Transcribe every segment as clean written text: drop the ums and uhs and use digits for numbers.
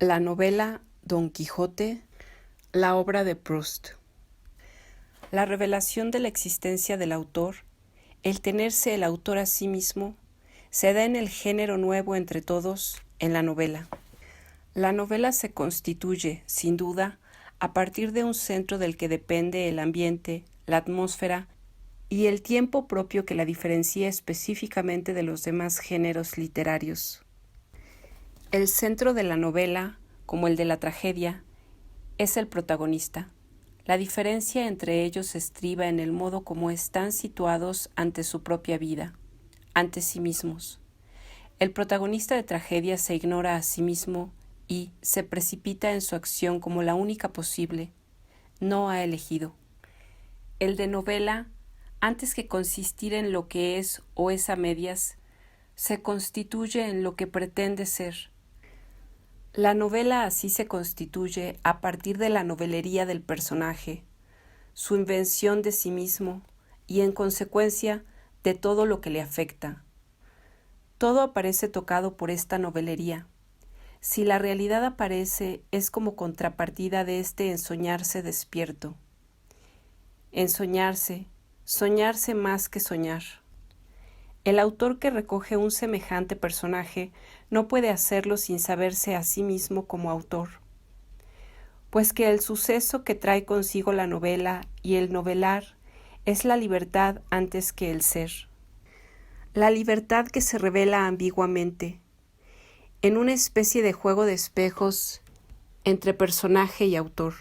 La novela Don Quijote, la obra de Proust. La revelación de la existencia del autor, el tenerse el autor a sí mismo, se da en el género nuevo entre todos, en la novela. La novela se constituye, sin duda, a partir de un centro del que depende el ambiente, la atmósfera y el tiempo propio que la diferencia específicamente de los demás géneros literarios. El centro de la novela, como el de la tragedia, es el protagonista. La diferencia entre ellos estriba en el modo como están situados ante su propia vida, ante sí mismos. El protagonista de tragedia se ignora a sí mismo y se precipita en su acción como la única posible. No ha elegido. El de novela, antes que consistir en lo que es o es a medias, se constituye en lo que pretende ser. La novela así se constituye a partir de la novelería del personaje, su invención de sí mismo y, en consecuencia, de todo lo que le afecta. Todo aparece tocado por esta novelería. Si la realidad aparece, es como contrapartida de este ensoñarse despierto. Ensoñarse, soñarse más que soñar. El autor que recoge un semejante personaje no puede hacerlo sin saberse a sí mismo como autor, pues que el suceso que trae consigo la novela y el novelar es la libertad antes que el ser. La libertad que se revela ambiguamente, en una especie de juego de espejos entre personaje y autor.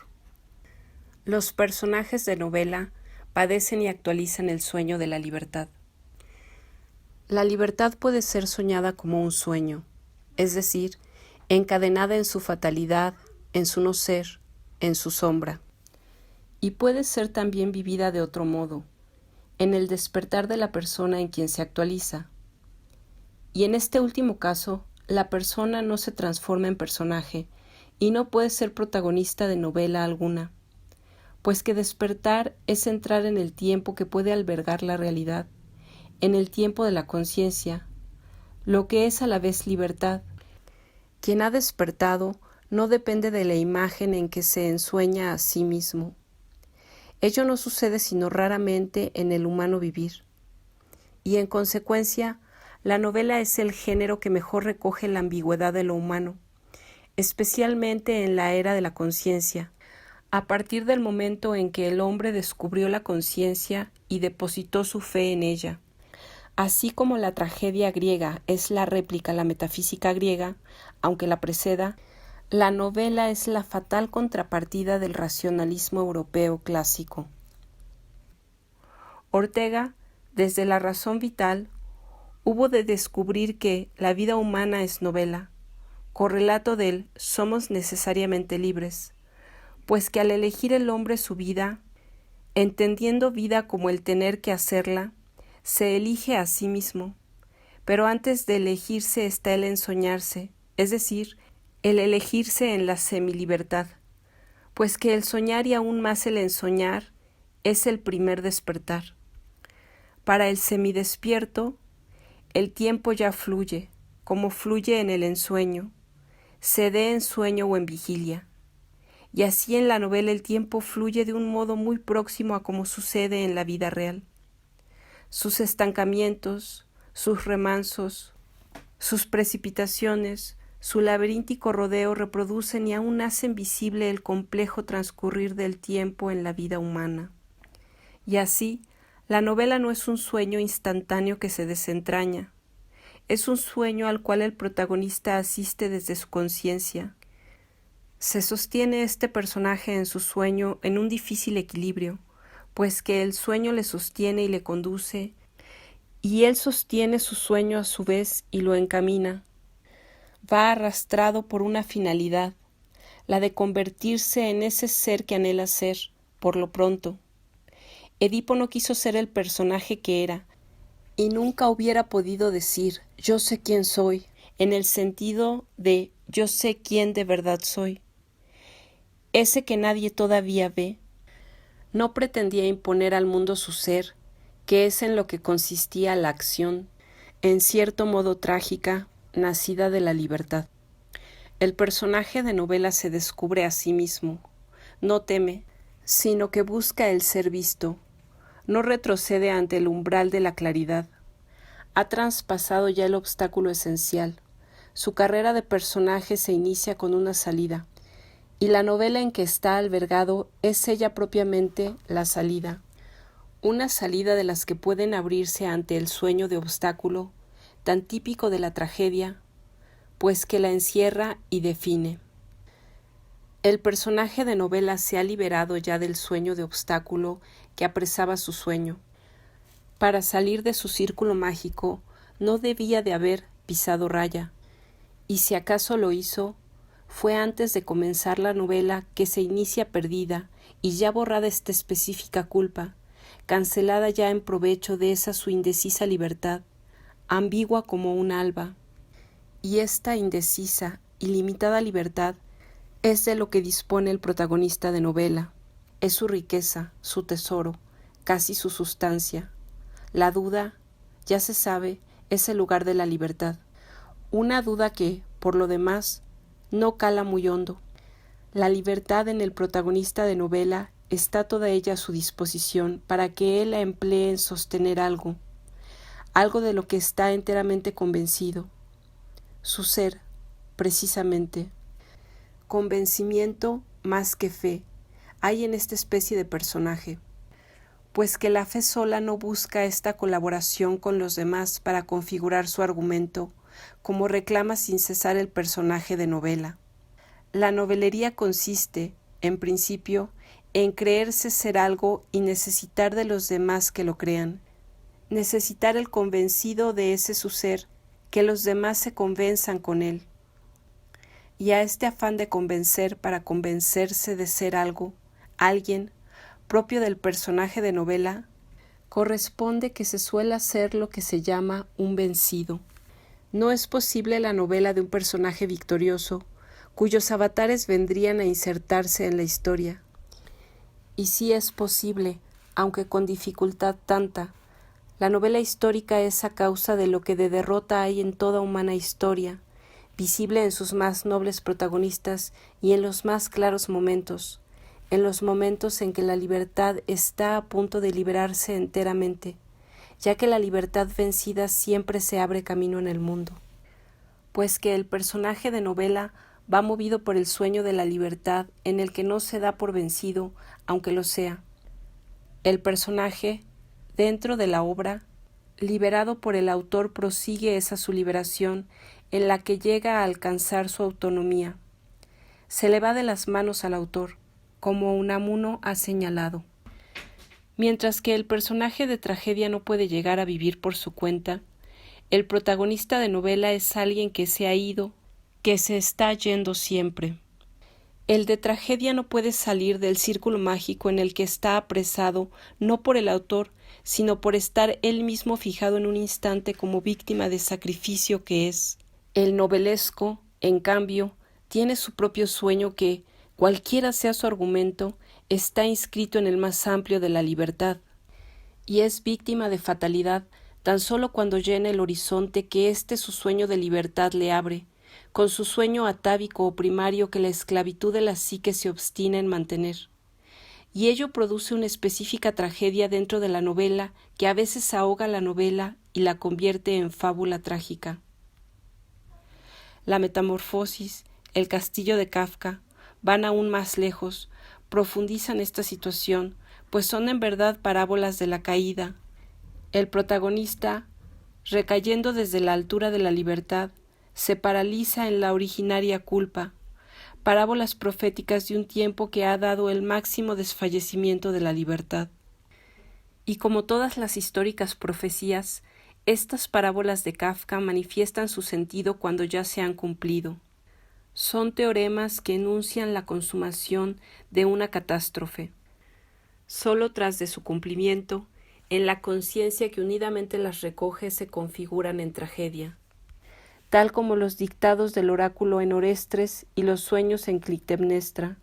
Los personajes de novela padecen y actualizan el sueño de la libertad. La libertad puede ser soñada como un sueño, es decir, encadenada en su fatalidad, en su no ser, en su sombra. Y puede ser también vivida de otro modo, en el despertar de la persona en quien se actualiza. Y en este último caso, la persona no se transforma en personaje y no puede ser protagonista de novela alguna, pues que despertar es entrar en el tiempo que puede albergar la realidad, en el tiempo de la conciencia, lo que es a la vez libertad. Quien ha despertado no depende de la imagen en que se ensueña a sí mismo. Ello no sucede sino raramente en el humano vivir. Y en consecuencia, la novela es el género que mejor recoge la ambigüedad de lo humano, especialmente en la era de la conciencia, a partir del momento en que el hombre descubrió la conciencia y depositó su fe en ella. Así como la tragedia griega es la réplica a la metafísica griega, aunque la preceda, la novela es la fatal contrapartida del racionalismo europeo clásico. Ortega, desde la razón vital, hubo de descubrir que la vida humana es novela, correlato del somos necesariamente libres, pues que al elegir el hombre su vida, entendiendo vida como el tener que hacerla, se elige a sí mismo, pero antes de elegirse está el ensoñarse, es decir, el elegirse en la semilibertad, pues que el soñar y aún más el ensoñar es el primer despertar. Para el semidespierto, el tiempo ya fluye, como fluye en el ensueño, se dé en sueño o en vigilia, y así en la novela el tiempo fluye de un modo muy próximo a como sucede en la vida real. Sus estancamientos, sus remansos, sus precipitaciones, su laberíntico rodeo reproducen y aún hacen visible el complejo transcurrir del tiempo en la vida humana. Y así, la novela no es un sueño instantáneo que se desentraña, es un sueño al cual el protagonista asiste desde su conciencia. Se sostiene este personaje en su sueño en un difícil equilibrio, pues que el sueño le sostiene y le conduce, y él sostiene su sueño a su vez y lo encamina. Va arrastrado por una finalidad, la de convertirse en ese ser que anhela ser, por lo pronto. Edipo no quiso ser el personaje que era, y nunca hubiera podido decir yo sé quién soy, en el sentido de yo sé quién de verdad soy. Ese que nadie todavía ve, no pretendía imponer al mundo su ser, que es en lo que consistía la acción, en cierto modo trágica, nacida de la libertad. El personaje de novela se descubre a sí mismo, no teme, sino que busca el ser visto, no retrocede ante el umbral de la claridad. Ha traspasado ya el obstáculo esencial. Su carrera de personaje se inicia con una salida, y la novela en que está albergado es ella propiamente la salida. Una salida de las que pueden abrirse ante el sueño de obstáculo, tan típico de la tragedia, pues que la encierra y define. El personaje de novela se ha liberado ya del sueño de obstáculo que apresaba su sueño. Para salir de su círculo mágico no debía de haber pisado raya, y si acaso lo hizo, fue antes de comenzar la novela que se inicia perdida y ya borrada esta específica culpa, cancelada ya en provecho de esa su indecisa libertad, ambigua como un alba. Y esta indecisa y limitada libertad es de lo que dispone el protagonista de novela, es su riqueza, su tesoro, casi su sustancia. La duda, ya se sabe, es el lugar de la libertad, una duda que, por lo demás, no cala muy hondo. La libertad en el protagonista de novela está toda ella a su disposición para que él la emplee en sostener algo de lo que está enteramente convencido. Su ser, precisamente. Convencimiento más que fe hay en esta especie de personaje, pues que la fe sola no busca esta colaboración con los demás para configurar su argumento, como reclama sin cesar el personaje de novela. La novelería consiste, en principio, en creerse ser algo y necesitar de los demás que lo crean, necesitar el convencido de ese su ser, que los demás se convenzan con él. Y a este afán de convencer para convencerse de ser algo, alguien, propio del personaje de novela, corresponde que se suele hacer lo que se llama un vencido. No es posible la novela de un personaje victorioso, cuyos avatares vendrían a insertarse en la historia. Y sí es posible, aunque con dificultad tanta. La novela histórica es a causa de lo que de derrota hay en toda humana historia, visible en sus más nobles protagonistas y en los más claros momentos, en los momentos en que la libertad está a punto de liberarse enteramente, ya que la libertad vencida siempre se abre camino en el mundo, pues que el personaje de novela va movido por el sueño de la libertad en el que no se da por vencido, aunque lo sea. El personaje, dentro de la obra, liberado por el autor, prosigue esa su liberación en la que llega a alcanzar su autonomía. Se le va de las manos al autor, como Unamuno ha señalado. Mientras que el personaje de tragedia no puede llegar a vivir por su cuenta, el protagonista de novela es alguien que se ha ido, que se está yendo siempre. El de tragedia no puede salir del círculo mágico en el que está apresado no por el autor, sino por estar él mismo fijado en un instante como víctima de sacrificio que es. El novelesco, en cambio, tiene su propio sueño que, cualquiera sea su argumento, está inscrito en el más amplio de la libertad, y es víctima de fatalidad tan solo cuando llena el horizonte que su sueño de libertad le abre, con su sueño atávico o primario que la esclavitud de la psique se obstina en mantener. Y ello produce una específica tragedia dentro de la novela que a veces ahoga la novela y la convierte en fábula trágica. La metamorfosis, el castillo de Kafka, van aún más lejos, profundizan esta situación, pues son en verdad parábolas de la caída. El protagonista, recayendo desde la altura de la libertad, se paraliza en la originaria culpa, parábolas proféticas de un tiempo que ha dado el máximo desfallecimiento de la libertad. Y como todas las históricas profecías, estas parábolas de Kafka manifiestan su sentido cuando ya se han cumplido. Son teoremas que enuncian la consumación de una catástrofe. Solo tras de su cumplimiento, en la conciencia que unidamente las recoge se configuran en tragedia, tal como los dictados del oráculo en Orestes y los sueños en Clitemnestra.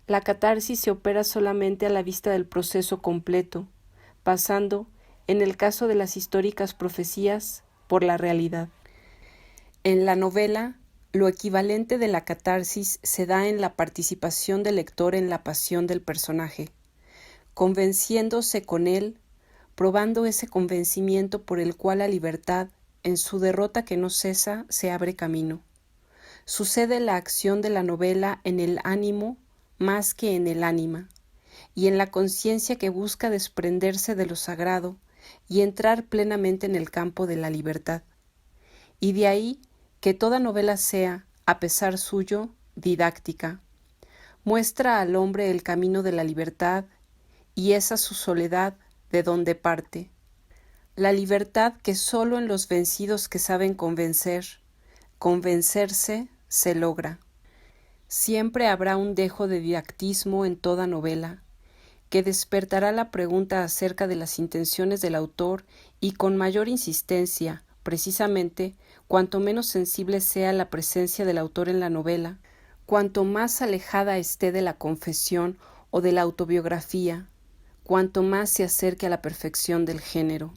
La catarsis se opera solamente a la vista del proceso completo, pasando, en el caso de las históricas profecías, por la realidad. En la novela, Lo equivalente de la catarsis se da en la participación del lector en la pasión del personaje, convenciéndose con él, probando ese convencimiento por el cual la libertad, en su derrota que no cesa, se abre camino. Sucede la acción de la novela en el ánimo más que en el ánima, y en la conciencia que busca desprenderse de lo sagrado y entrar plenamente en el campo de la libertad. Y de ahí que toda novela sea, a pesar suyo, didáctica. Muestra al hombre el camino de la libertad y esa su soledad de donde parte. La libertad que sólo en los vencidos que saben convencerse, se logra. Siempre habrá un dejo de didactismo en toda novela, que despertará la pregunta acerca de las intenciones del autor y con mayor insistencia, precisamente, cuanto menos sensible sea la presencia del autor en la novela, cuanto más alejada esté de la confesión o de la autobiografía, cuanto más se acerque a la perfección del género.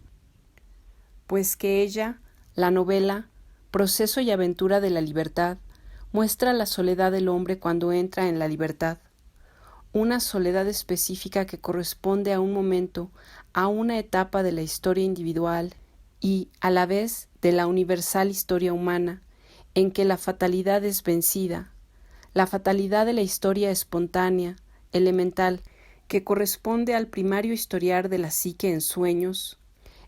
Pues que ella, la novela, proceso y aventura de la libertad, muestra la soledad del hombre cuando entra en la libertad, una soledad específica que corresponde a un momento, a una etapa de la historia individual y, a la vez, de la universal historia humana, en que la fatalidad es vencida, la fatalidad de la historia espontánea, elemental, que corresponde al primario historiar de la psique en sueños,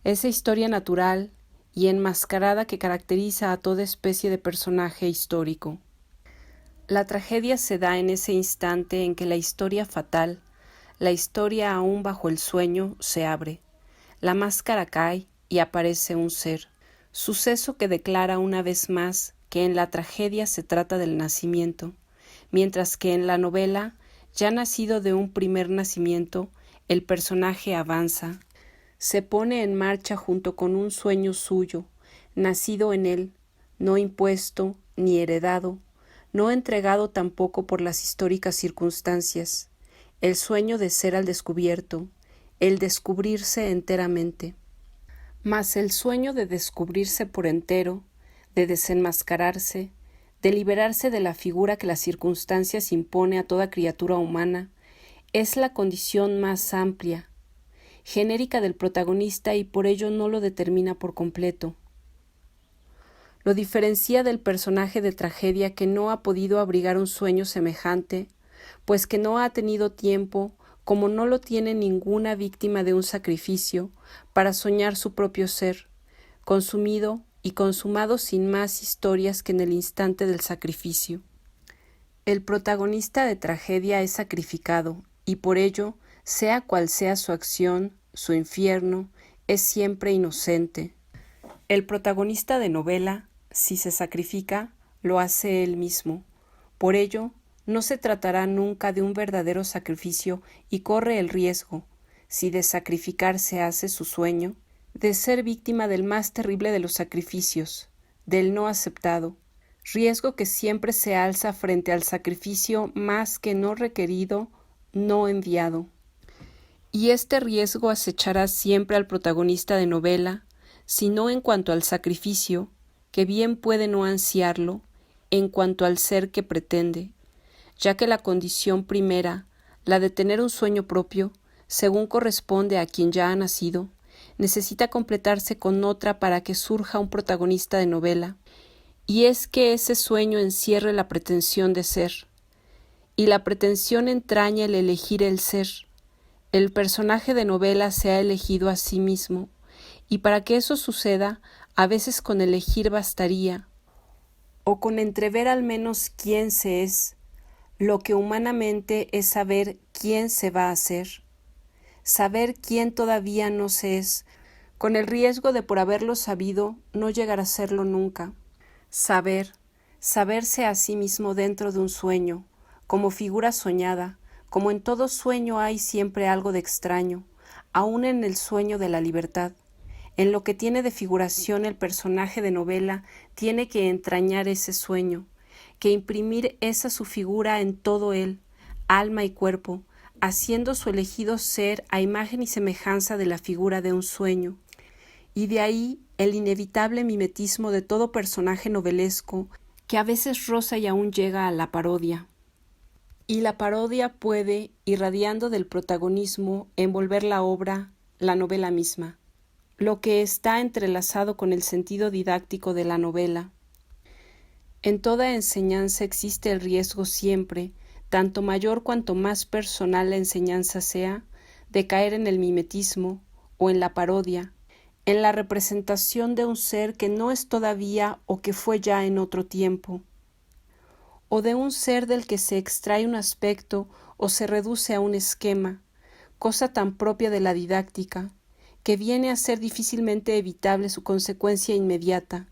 esa historia natural y enmascarada que caracteriza a toda especie de personaje histórico. La tragedia se da en ese instante en que la historia fatal, la historia aún bajo el sueño, se abre, la máscara cae y aparece un ser, suceso que declara una vez más que en la tragedia se trata del nacimiento, mientras que en la novela, ya nacido de un primer nacimiento, el personaje avanza, se pone en marcha junto con un sueño suyo, nacido en él, no impuesto ni heredado, no entregado tampoco por las históricas circunstancias, el sueño de ser al descubierto, el descubrirse enteramente. Mas el sueño de descubrirse por entero, de desenmascararse, de liberarse de la figura que las circunstancias impone a toda criatura humana, es la condición más amplia, genérica del protagonista y por ello no lo determina por completo. Lo diferencia del personaje de tragedia que no ha podido abrigar un sueño semejante, pues que no ha tenido tiempo, como no lo tiene ninguna víctima de un sacrificio, para soñar su propio ser, consumido y consumado sin más historias que en el instante del sacrificio. El protagonista de tragedia es sacrificado, y por ello, sea cual sea su acción, su infierno, es siempre inocente. El protagonista de novela, si se sacrifica, lo hace él mismo. Por ello, no se tratará nunca de un verdadero sacrificio y corre el riesgo, si de sacrificar se hace su sueño, de ser víctima del más terrible de los sacrificios, del no aceptado, riesgo que siempre se alza frente al sacrificio más que no requerido, no enviado. Y este riesgo acechará siempre al protagonista de novela, si no en cuanto al sacrificio, que bien puede no ansiarlo, en cuanto al ser que pretende, ya que la condición primera, la de tener un sueño propio, según corresponde a quien ya ha nacido, necesita completarse con otra para que surja un protagonista de novela, y es que ese sueño encierre la pretensión de ser, y la pretensión entraña el elegir el ser. El personaje de novela se ha elegido a sí mismo, y para que eso suceda, a veces con elegir bastaría, o con entrever al menos quién se es, lo que humanamente es saber quién se va a ser, saber quién todavía no se es, con el riesgo de por haberlo sabido no llegar a serlo nunca. Saberse a sí mismo dentro de un sueño, como figura soñada, como en todo sueño hay siempre algo de extraño, aun en el sueño de la libertad. En lo que tiene de figuración el personaje de novela tiene que entrañar ese sueño, que imprimir esa su figura en todo él, alma y cuerpo, haciendo su elegido ser a imagen y semejanza de la figura de un sueño. Y de ahí el inevitable mimetismo de todo personaje novelesco que a veces roza y aún llega a la parodia. Y la parodia puede, irradiando del protagonismo, envolver la obra, la novela misma, lo que está entrelazado con el sentido didáctico de la novela. En toda enseñanza existe el riesgo siempre, tanto mayor cuanto más personal la enseñanza sea, de caer en el mimetismo o en la parodia, en la representación de un ser que no es todavía o que fue ya en otro tiempo, o de un ser del que se extrae un aspecto o se reduce a un esquema, cosa tan propia de la didáctica, que viene a ser difícilmente evitable su consecuencia inmediata,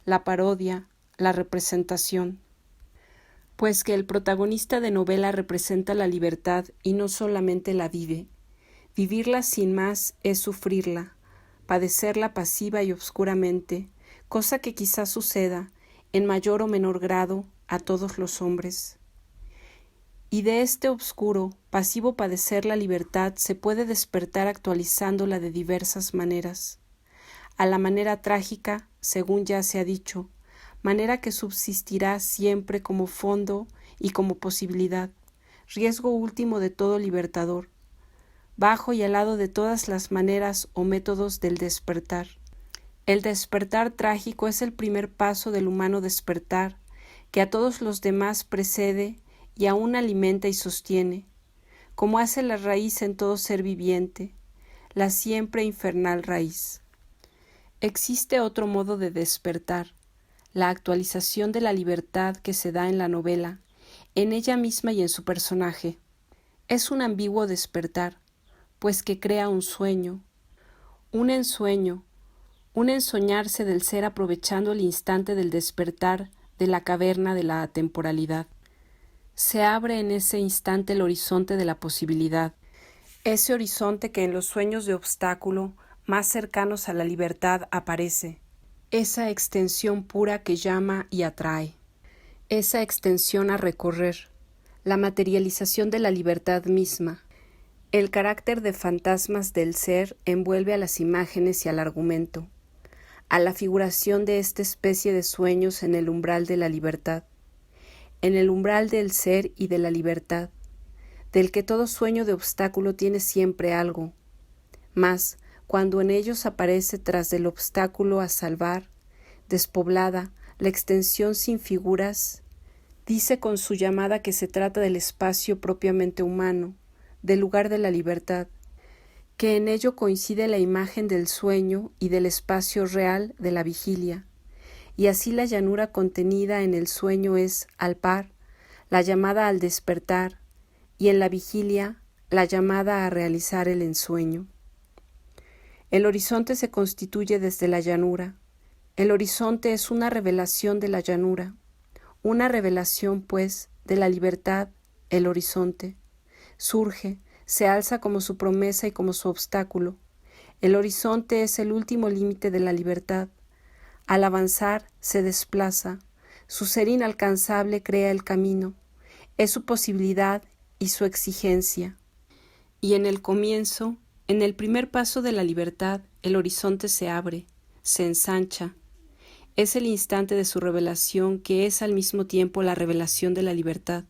la parodia, la representación. Pues que el protagonista de novela representa la libertad y no solamente la vive. Vivirla sin más es sufrirla, padecerla pasiva y obscuramente, cosa que quizás suceda, en mayor o menor grado, a todos los hombres. Y de este obscuro, pasivo padecer la libertad se puede despertar actualizándola de diversas maneras. A la manera trágica, según ya se ha dicho, manera que subsistirá siempre como fondo y como posibilidad, riesgo último de todo libertador, bajo y al lado de todas las maneras o métodos del despertar. El despertar trágico es el primer paso del humano despertar, que a todos los demás precede y aún alimenta y sostiene, como hace la raíz en todo ser viviente, la siempre infernal raíz. Existe otro modo de despertar, la actualización de la libertad que se da en la novela, en ella misma y en su personaje. Es un ambiguo despertar, pues que crea un sueño, un ensueño, un ensoñarse del ser aprovechando el instante del despertar de la caverna de la atemporalidad. Se abre en ese instante el horizonte de la posibilidad, ese horizonte que en los sueños de obstáculo más cercanos a la libertad aparece, esa extensión pura que llama y atrae, esa extensión a recorrer, la materialización de la libertad misma. El carácter de fantasmas del ser envuelve a las imágenes y al argumento, a la figuración de esta especie de sueños en el umbral de la libertad, en el umbral del ser y de la libertad, del que todo sueño de obstáculo tiene siempre algo, mas cuando en ellos aparece tras del obstáculo a salvar, despoblada, la extensión sin figuras, dice con su llamada que se trata del espacio propiamente humano, del lugar de la libertad, que en ello coincide la imagen del sueño y del espacio real de la vigilia, y así la llanura contenida en el sueño es, al par, la llamada al despertar, y en la vigilia, la llamada a realizar el ensueño. El horizonte se constituye desde la llanura. El horizonte es una revelación de la llanura, una revelación, pues, de la libertad, el horizonte. Surge, se alza como su promesa y como su obstáculo. El horizonte es el último límite de la libertad. Al avanzar, se desplaza. Su ser inalcanzable crea el camino. Es su posibilidad y su exigencia. Y en el comienzo, en el primer paso de la libertad, el horizonte se abre, se ensancha. Es el instante de su revelación que es al mismo tiempo la revelación de la libertad,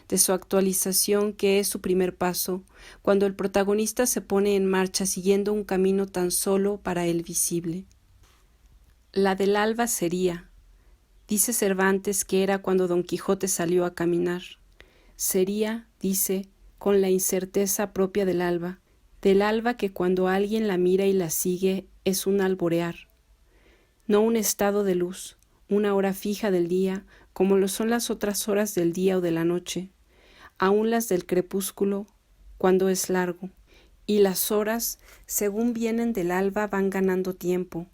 de su actualización que es su primer paso, cuando el protagonista se pone en marcha siguiendo un camino tan solo para él visible. La del alba sería, dice Cervantes que era cuando Don Quijote salió a caminar. Sería, dice, con la incerteza propia del alba que cuando alguien la mira y la sigue es un alborear, no un estado de luz, una hora fija del día, como lo son las otras horas del día o de la noche, aun las del crepúsculo, cuando es largo, y las horas, según vienen del alba, van ganando tiempo.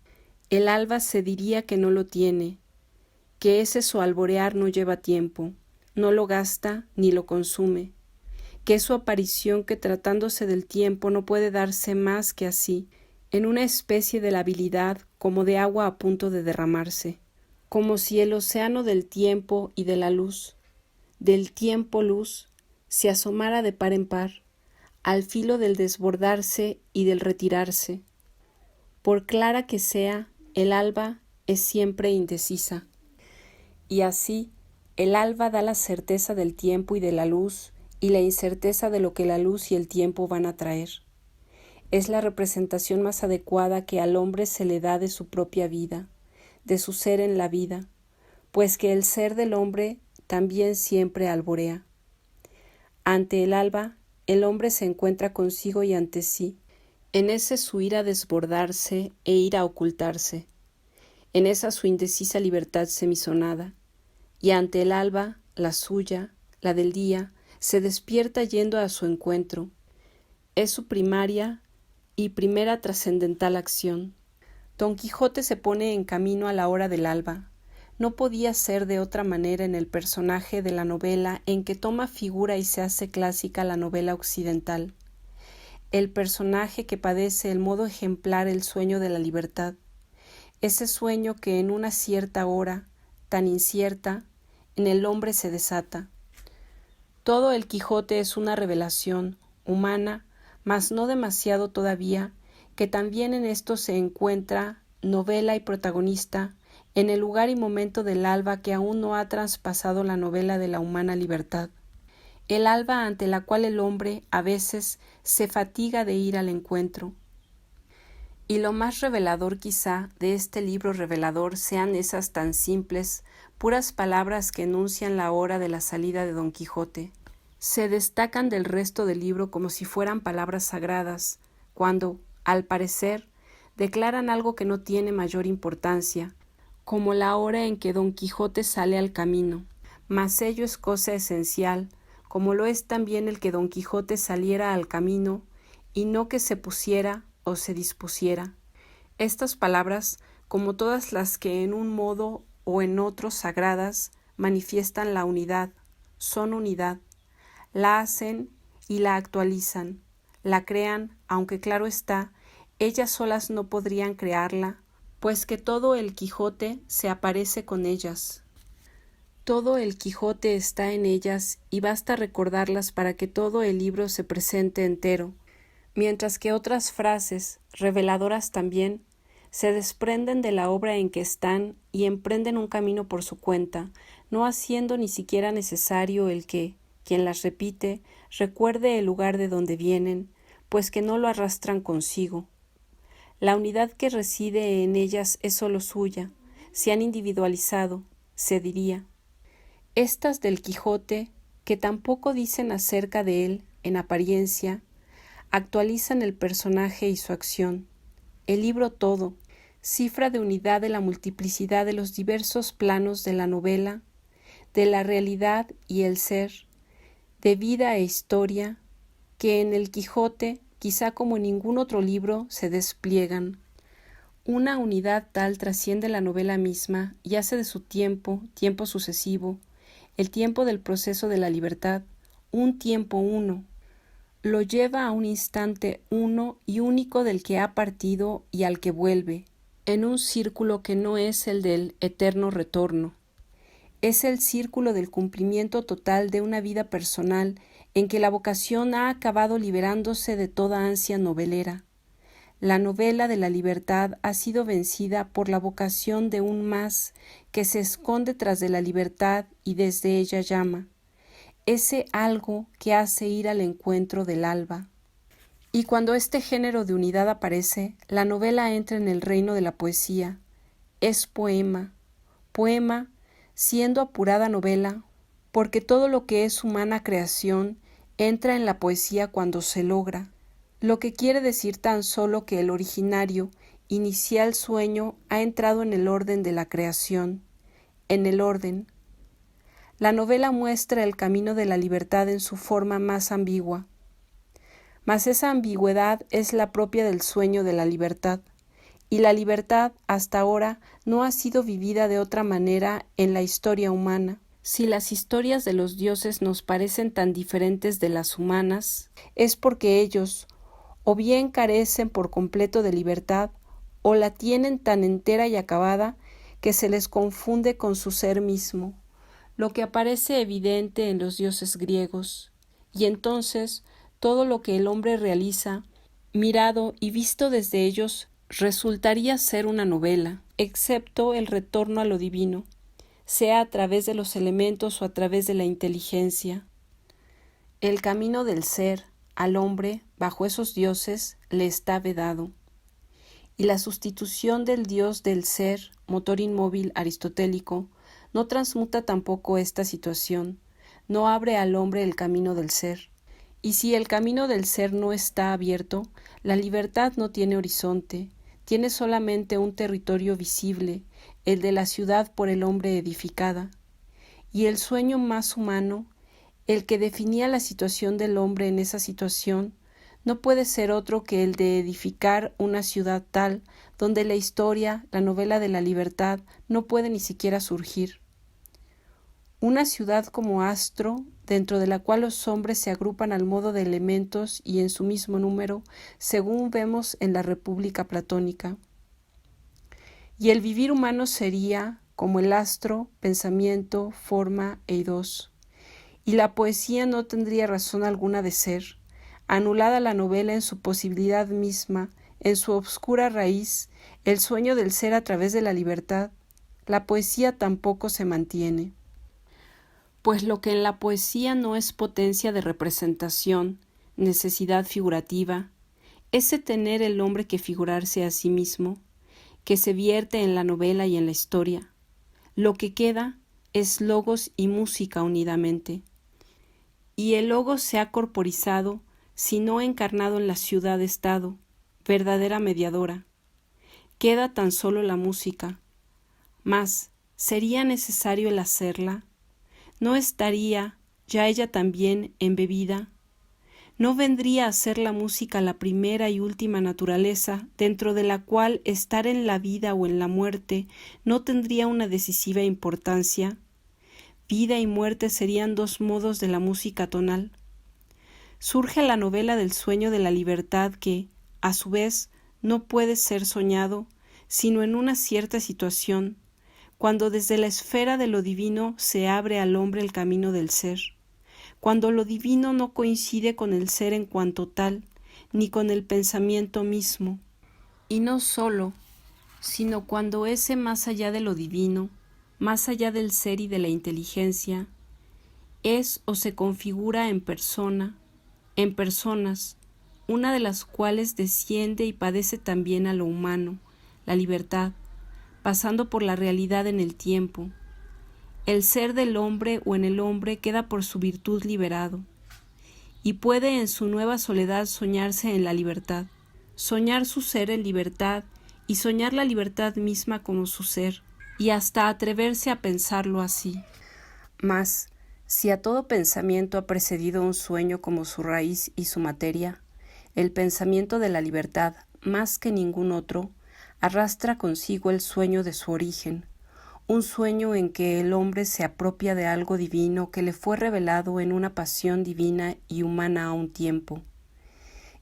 El alba se diría que no lo tiene, que ese su alborear no lleva tiempo, no lo gasta ni lo consume, que es su aparición que tratándose del tiempo no puede darse más que así, en una especie de labilidad como de agua a punto de derramarse, como si el océano del tiempo y de la luz, del tiempo-luz, se asomara de par en par, al filo del desbordarse y del retirarse. Por clara que sea, el alba es siempre indecisa. Y así, el alba da la certeza del tiempo y de la luz, y la incerteza de lo que la luz y el tiempo van a traer. Es la representación más adecuada que al hombre se le da de su propia vida, de su ser en la vida, pues que el ser del hombre también siempre alborea. Ante el alba, el hombre se encuentra consigo y ante sí, en ese su ir a desbordarse e ir a ocultarse, en esa su indecisa libertad semisonada, y ante el alba, la suya, la del día, se despierta yendo a su encuentro. Es su primaria y primera trascendental acción. Don Quijote se pone en camino a la hora del alba. No podía ser de otra manera en el personaje de la novela en que toma figura y se hace clásica la novela occidental. El personaje que padece el modo ejemplar el sueño de la libertad. Ese sueño que en una cierta hora, tan incierta, en el hombre se desata. Todo el Quijote es una revelación, humana, mas no demasiado todavía, que también en esto se encuentra, novela y protagonista, en el lugar y momento del alba que aún no ha traspasado la novela de la humana libertad. El alba ante la cual el hombre, a veces, se fatiga de ir al encuentro. Y lo más revelador quizá de este libro revelador sean esas tan simples, puras palabras que enuncian la hora de la salida de Don Quijote. Se destacan del resto del libro como si fueran palabras sagradas, cuando, al parecer, declaran algo que no tiene mayor importancia, como la hora en que Don Quijote sale al camino. Mas ello es cosa esencial, como lo es también el que Don Quijote saliera al camino, y no que se pusiera o se dispusiera. Estas palabras, como todas las que en un modo o en otro sagradas, manifiestan la unidad, son unidad, la hacen y la actualizan, la crean, aunque claro está, ellas solas no podrían crearla, pues que todo el Quijote se aparece con ellas. Todo el Quijote está en ellas y basta recordarlas para que todo el libro se presente entero, mientras que otras frases, reveladoras también, se desprenden de la obra en que están y emprenden un camino por su cuenta, no haciendo ni siquiera necesario el que, quien las repite, recuerde el lugar de donde vienen, pues que no lo arrastran consigo. La unidad que reside en ellas es sólo suya, se han individualizado, se diría. Estas del Quijote, que tampoco dicen acerca de él, en apariencia, actualizan el personaje y su acción. El libro todo, cifra de unidad de la multiplicidad de los diversos planos de la novela, de la realidad y el ser, de vida e historia, que en el Quijote, quizá como en ningún otro libro, se despliegan. Una unidad tal trasciende la novela misma y hace de su tiempo, tiempo sucesivo, el tiempo del proceso de la libertad, un tiempo uno. Lo lleva a un instante uno y único del que ha partido y al que vuelve, en un círculo que no es el del eterno retorno. Es el círculo del cumplimiento total de una vida personal en que la vocación ha acabado liberándose de toda ansia novelera. La novela de la libertad ha sido vencida por la vocación de un más que se esconde tras de la libertad y desde ella llama, ese algo que hace ir al encuentro del alba. Y cuando este género de unidad aparece, la novela entra en el reino de la poesía. Es poema, poema siendo apurada novela, porque todo lo que es humana creación entra en la poesía cuando se logra, lo que quiere decir tan solo que el originario, inicial sueño ha entrado en el orden de la creación, en el orden. La novela muestra el camino de la libertad en su forma más ambigua, mas esa ambigüedad es la propia del sueño de la libertad, y la libertad hasta ahora no ha sido vivida de otra manera en la historia humana. Si las historias de los dioses nos parecen tan diferentes de las humanas, es porque ellos o bien carecen por completo de libertad, o la tienen tan entera y acabada que se les confunde con su ser mismo, lo que aparece evidente en los dioses griegos, y entonces todo lo que el hombre realiza, mirado y visto desde ellos, resultaría ser una novela, excepto el retorno a lo divino. sea a través de los elementos o a través de la inteligencia. El camino del ser al hombre bajo esos dioses le está vedado. Y la sustitución del dios del ser, motor inmóvil aristotélico, no transmuta tampoco esta situación, no abre al hombre el camino del ser. Y si el camino del ser no está abierto, la libertad no tiene horizonte, tiene solamente un territorio visible, el de la ciudad por el hombre edificada. Y el sueño más humano, el que definía la situación del hombre en esa situación, no puede ser otro que el de edificar una ciudad tal donde la historia, la novela de la libertad, no puede ni siquiera surgir. Una ciudad como astro, dentro de la cual los hombres se agrupan al modo de elementos y en su mismo número, según vemos en la República Platónica. Y el vivir humano sería, como el astro, pensamiento, forma e eidos. Y la poesía no tendría razón alguna de ser, anulada la novela en su posibilidad misma, en su obscura raíz, el sueño del ser a través de la libertad, la poesía tampoco se mantiene. Pues lo que en la poesía no es potencia de representación, necesidad figurativa, ese tener el hombre que figurarse a sí mismo, que se vierte en la novela y en la historia. Lo que queda es logos y música unidamente. Y el logos se ha corporizado, si no encarnado en la ciudad-estado, verdadera mediadora. Queda tan solo la música. Mas, ¿sería necesario el hacerla? ¿No estaría ya ella también embebida? ¿No vendría a ser la música la primera y última naturaleza, dentro de la cual estar en la vida o en la muerte no tendría una decisiva importancia? Vida y muerte serían dos modos de la música tonal. Surge la novela del sueño de la libertad que, a su vez, no puede ser soñado, sino en una cierta situación, cuando desde la esfera de lo divino se abre al hombre el camino del ser, cuando lo divino no coincide con el ser en cuanto tal, ni con el pensamiento mismo, y no sólo, sino cuando ese más allá de lo divino, más allá del ser y de la inteligencia, es o se configura en persona, en personas, una de las cuales desciende y padece también a lo humano, la libertad, pasando por la realidad en el tiempo. El ser del hombre o en el hombre queda por su virtud liberado, y puede en su nueva soledad soñarse en la libertad, soñar su ser en libertad y soñar la libertad misma como su ser, y hasta atreverse a pensarlo así. Mas, si a todo pensamiento ha precedido un sueño como su raíz y su materia, el pensamiento de la libertad, más que ningún otro, arrastra consigo el sueño de su origen, un sueño en que el hombre se apropia de algo divino que le fue revelado en una pasión divina y humana a un tiempo.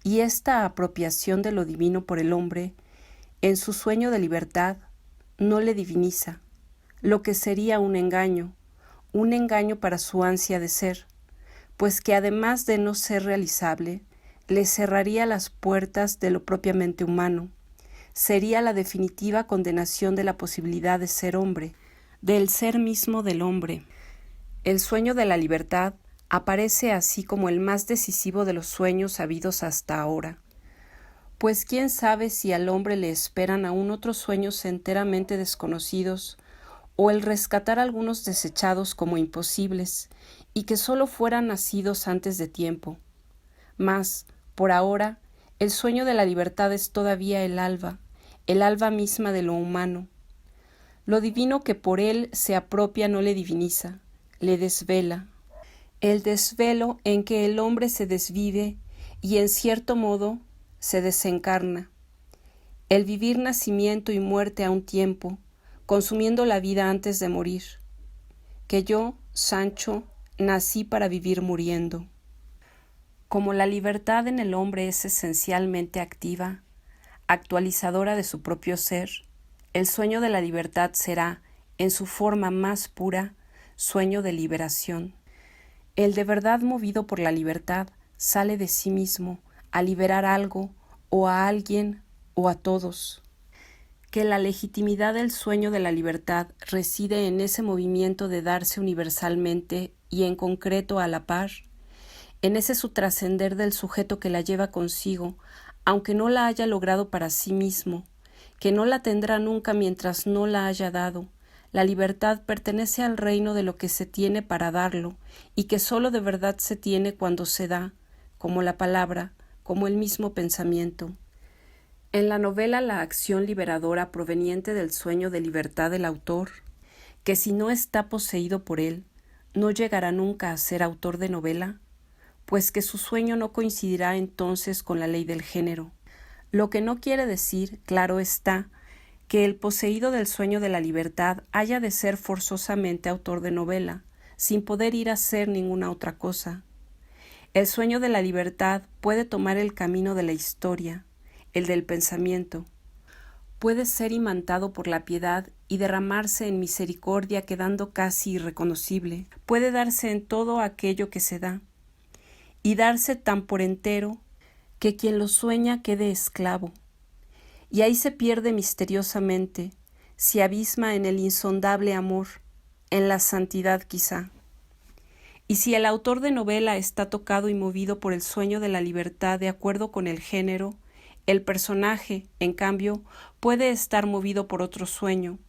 Y esta apropiación de lo divino por el hombre, en su sueño de libertad, no le diviniza, lo que sería un engaño para su ansia de ser, pues que además de no ser realizable, le cerraría las puertas de lo propiamente humano, sería la definitiva condenación de la posibilidad de ser hombre, del ser mismo del hombre. El sueño de la libertad aparece así como el más decisivo de los sueños habidos hasta ahora, pues quién sabe si al hombre le esperan aún otros sueños enteramente desconocidos, o el rescatar algunos desechados como imposibles, y que sólo fueran nacidos antes de tiempo. Mas, por ahora, el sueño de la libertad es todavía el alba misma de lo humano. Lo divino que por él se apropia no le diviniza, le desvela. El desvelo en que el hombre se desvive y en cierto modo se desencarna. El vivir nacimiento y muerte a un tiempo, consumiendo la vida antes de morir. Que yo, Sancho, nací para vivir muriendo. Como la libertad en el hombre es esencialmente activa, actualizadora de su propio ser, el sueño de la libertad será, en su forma más pura, sueño de liberación. El de verdad movido por la libertad sale de sí mismo a liberar algo, o a alguien, o a todos. que la legitimidad del sueño de la libertad reside en ese movimiento de darse universalmente y en concreto a la par, en ese su trascender del sujeto que la lleva consigo, aunque no la haya logrado para sí mismo, que no la tendrá nunca mientras no la haya dado. La libertad pertenece al reino de lo que se tiene para darlo, y que sólo de verdad se tiene cuando se da, como la palabra, como el mismo pensamiento. En la novela la acción liberadora proveniente del sueño de libertad del autor, que si no está poseído por él, no llegará nunca a ser autor de novela, pues que su sueño no coincidirá entonces con la ley del género. Lo que no quiere decir, claro está, que el poseído del sueño de la libertad haya de ser forzosamente autor de novela, sin poder ir a ser ninguna otra cosa. El sueño de la libertad puede tomar el camino de la historia, el del pensamiento. Puede ser imantado por la piedad y derramarse en misericordia quedando casi irreconocible. Puede darse en todo aquello que se da, y darse tan por entero que quien lo sueña quede esclavo. Y ahí se pierde misteriosamente, se abisma en el insondable amor, en la santidad quizá. Y si el autor de novela está tocado y movido por el sueño de la libertad de acuerdo con el género, el personaje, en cambio, puede estar movido por otro sueño,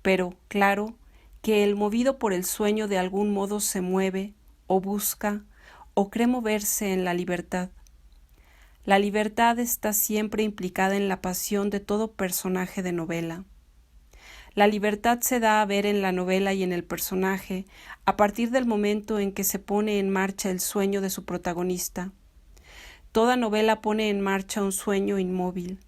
pero, claro, que el movido por el sueño de algún modo se mueve, o busca, o cree moverse en la libertad. La libertad está siempre implicada en la pasión de todo personaje de novela. La libertad se da a ver en la novela y en el personaje a partir del momento en que se pone en marcha el sueño de su protagonista. Toda novela pone en marcha un sueño inmóvil.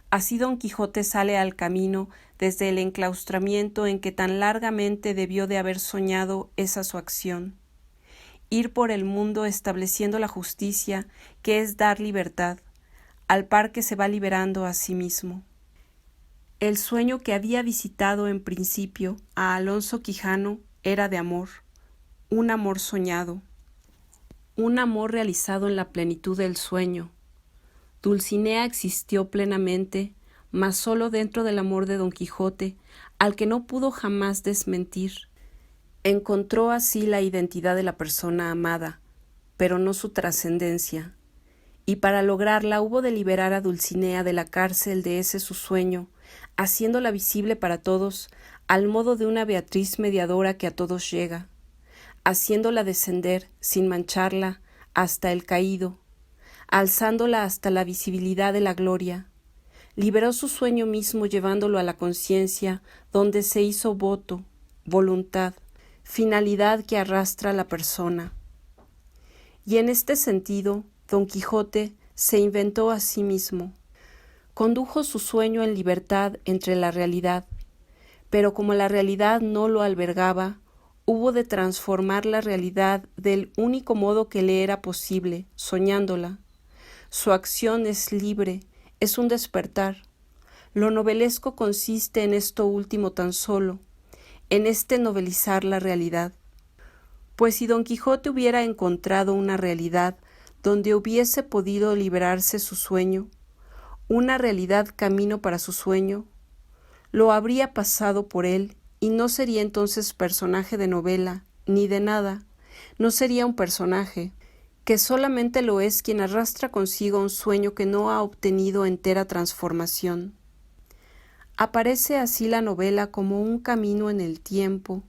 Así Don Quijote sale al camino desde el enclaustramiento en que tan largamente debió de haber soñado esa su acción. Ir por el mundo estableciendo la justicia, que es dar libertad, al par que se va liberando a sí mismo. El sueño que había visitado en principio a Alonso Quijano era de amor, un amor soñado, un amor realizado en la plenitud del sueño. Dulcinea existió plenamente, mas sólo dentro del amor de Don Quijote, al que no pudo jamás desmentir. Encontró así la identidad de la persona amada, pero no su trascendencia, y para lograrla hubo de liberar a Dulcinea de la cárcel de ese su sueño, haciéndola visible para todos, al modo de una Beatriz mediadora que a todos llega, haciéndola descender, sin mancharla, hasta el caído, alzándola hasta la visibilidad de la gloria. Liberó su sueño mismo llevándolo a la conciencia, donde se hizo voto, voluntad, finalidad que arrastra a la persona. Y en este sentido, Don Quijote se inventó a sí mismo. Condujo su sueño en libertad entre la realidad, pero como la realidad no lo albergaba, hubo de transformar la realidad del único modo que le era posible, soñándola. Su acción es libre, es un despertar. Lo novelesco consiste en esto último tan solo, en este novelizar la realidad. Pues si Don Quijote hubiera encontrado una realidad donde hubiese podido liberarse su sueño, una realidad camino para su sueño, lo habría pasado por él y no sería entonces personaje de novela, ni de nada, no sería un personaje, que solamente lo es quien arrastra consigo un sueño que no ha obtenido entera transformación. Aparece así la novela como un camino en el tiempo,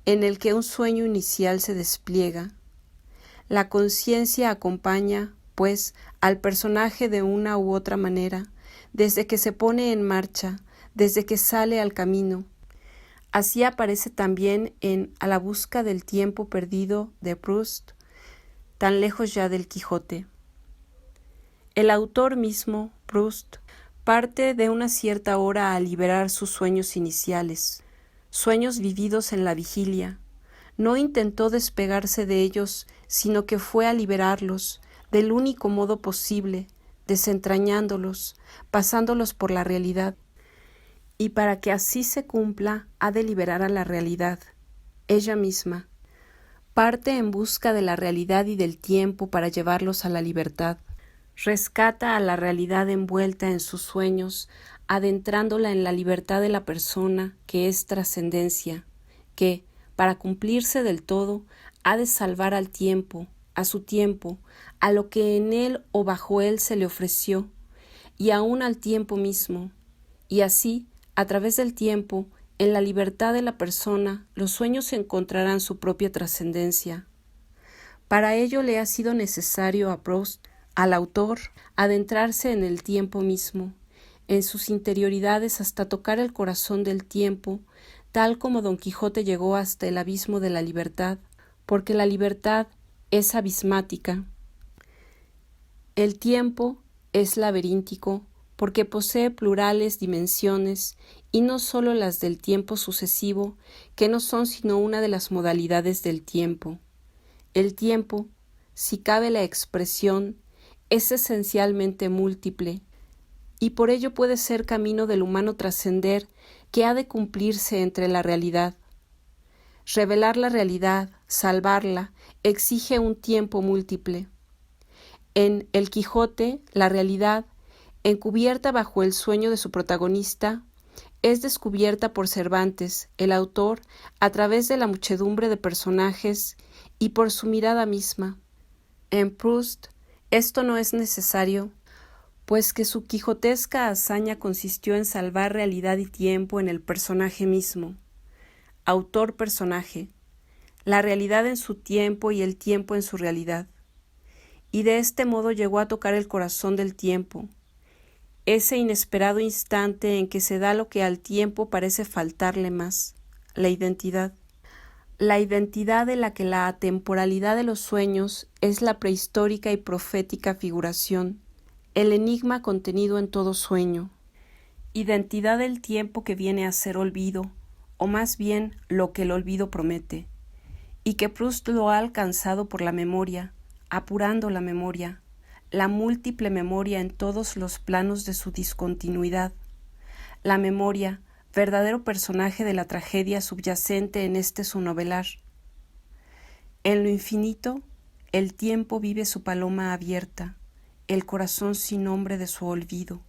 en el que un sueño inicial se despliega. La conciencia acompaña, pues, al personaje de una u otra manera, desde que se pone en marcha, desde que sale al camino. Así aparece también en A la busca del tiempo perdido de Proust, tan lejos ya del Quijote. El autor mismo, Proust, parte de una cierta hora a liberar sus sueños iniciales, sueños vividos en la vigilia. No intentó despegarse de ellos, sino que fue a liberarlos del único modo posible, desentrañándolos, pasándolos por la realidad. Y para que así se cumpla, ha de liberar a la realidad, ella misma. Parte en busca de la realidad y del tiempo para llevarlos a la libertad. Rescata a la realidad envuelta en sus sueños adentrándola en la libertad de la persona, que es trascendencia, que, para cumplirse del todo, ha de salvar al tiempo, a su tiempo, a lo que en él o bajo él se le ofreció, y aún al tiempo mismo, y así, a través del tiempo, en la libertad de la persona, los sueños encontrarán su propia trascendencia. Para ello le ha sido necesario a Proust, al autor, adentrarse en el tiempo mismo, en sus interioridades hasta tocar el corazón del tiempo, tal como Don Quijote llegó hasta el abismo de la libertad, porque la libertad es abismática. El tiempo es laberíntico, porque posee plurales dimensiones, y no sólo las del tiempo sucesivo, que no son sino una de las modalidades del tiempo. El tiempo, si cabe la expresión, es esencialmente múltiple, y por ello puede ser camino del humano trascender que ha de cumplirse entre la realidad. Revelar la realidad, salvarla, exige un tiempo múltiple. En El Quijote, la realidad, encubierta bajo el sueño de su protagonista, es descubierta por Cervantes, el autor, a través de la muchedumbre de personajes y por su mirada misma. En Proust, esto no es necesario, pues que su quijotesca hazaña consistió en salvar realidad y tiempo en el personaje mismo. Autor-personaje, la realidad en su tiempo y el tiempo en su realidad. Y de este modo llegó a tocar el corazón del tiempo, ese inesperado instante en que se da lo que al tiempo parece faltarle más, la identidad. La identidad de la que la atemporalidad de los sueños es la prehistórica y profética figuración, el enigma contenido en todo sueño. Identidad del tiempo que viene a ser olvido, o más bien lo que el olvido promete, y que Proust lo ha alcanzado por la memoria, apurando la memoria, la múltiple memoria en todos los planos de su discontinuidad, la memoria, verdadero personaje de la tragedia subyacente en este su novelar. En lo infinito, el tiempo vive su paloma abierta, el corazón sin nombre de su olvido,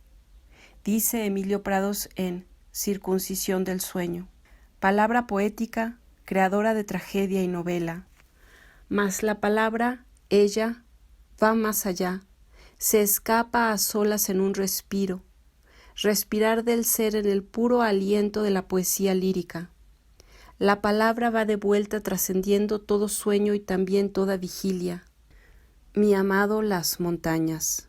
dice Emilio Prados en Circuncisión del sueño. Palabra poética, creadora de tragedia y novela. Mas la palabra, ella, va más allá, se escapa a solas en un respiro, respirar del ser en el puro aliento de la poesía lírica. La palabra va de vuelta trascendiendo todo sueño y también toda vigilia. Mi amado, las montañas.